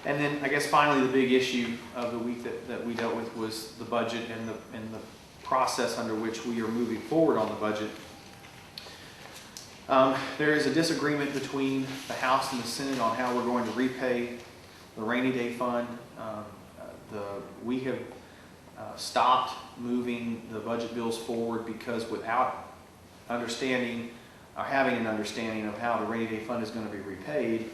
And then I guess finally the big issue of the week that we dealt with was the budget and the process under which we are moving forward on the budget. There is a disagreement between the House and the Senate on how we're going to repay the rainy day fund. We have stopped moving the budget bills forward because without understanding or having an understanding of how the rainy day fund is going to be repaid,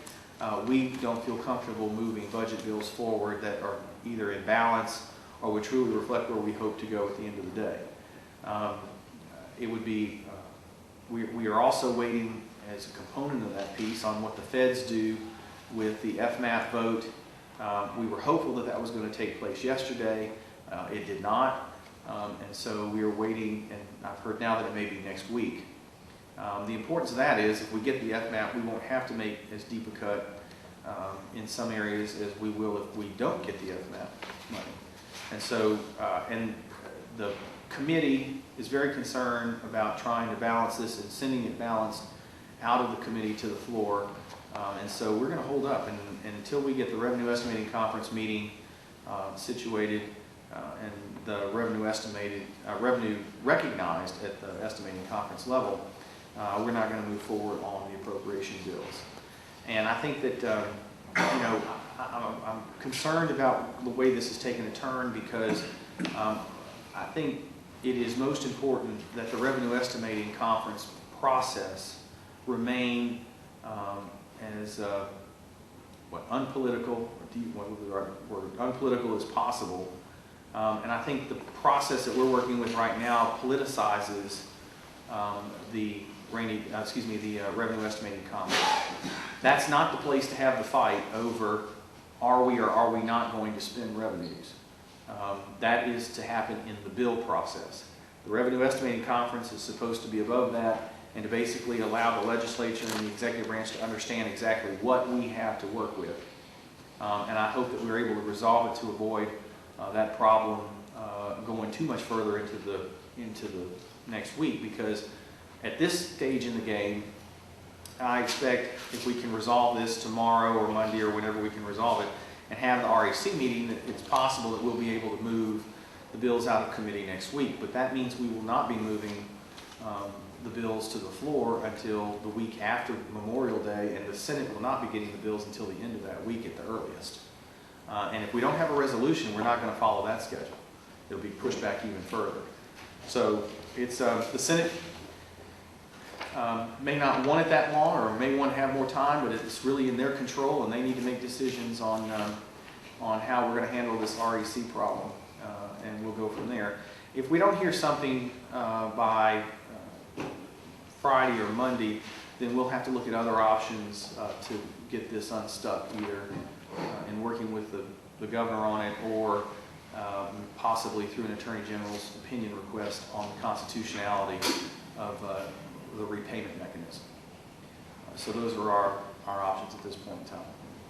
we don't feel comfortable moving budget bills forward that are either in balance or would truly reflect where we hope to go at the end of the day. It would be, we are also waiting as a component of that piece on what the feds do with the FMAP vote. We were hopeful that that was going to take place yesterday. It did not, and so we are waiting, and I've heard now that it may be next week. The importance of that is if we get the FMAP, we won't have to make as deep a cut in some areas as we will if we don't get the FMAP money. And so, and the committee is very concerned about trying to balance this and sending it balanced out of the committee to the floor. And so we're going to hold up, and until we get the Revenue Estimating Conference meeting situated and the revenue recognized at the estimating conference level, we're not going to move forward on the appropriation bills. And I think that, you know, I'm concerned about the way this has taken a turn because I think it is most important that the revenue estimating conference process remain as unpolitical, unpolitical as possible. And I think the process that we're working with right now politicizes the revenue estimating conference. That's not the place to have the fight over are we or are we not going to spend revenues. That is to happen in the bill process. The revenue estimating conference is supposed to be above that and to basically allow the legislature and the executive branch to understand exactly what we have to work with. And I hope that we're able to resolve it to avoid that problem going too much further into the next week, because at this stage in the game, I expect if we can resolve this tomorrow or Monday or whenever we can resolve it and have the REC meeting, that it's possible that we'll be able to move the bills out of committee next week. But that means we will not be moving the bills to the floor until the week after Memorial Day, and the Senate will not be getting the bills until the end of that week at the earliest. And if we don't have a resolution, we're not going to follow that schedule. It'll be pushed back even further. So it's the Senate may not want it that long or may want to have more time, but it's really in their control, and they need to make decisions on how we're going to handle this REC problem, and we'll go from there. If we don't hear something by Friday or Monday, then we'll have to look at other options to get this unstuck, either in working with the governor on it or possibly through an Attorney General's opinion request on the constitutionality of the repayment mechanism. So those are our options at this point in time.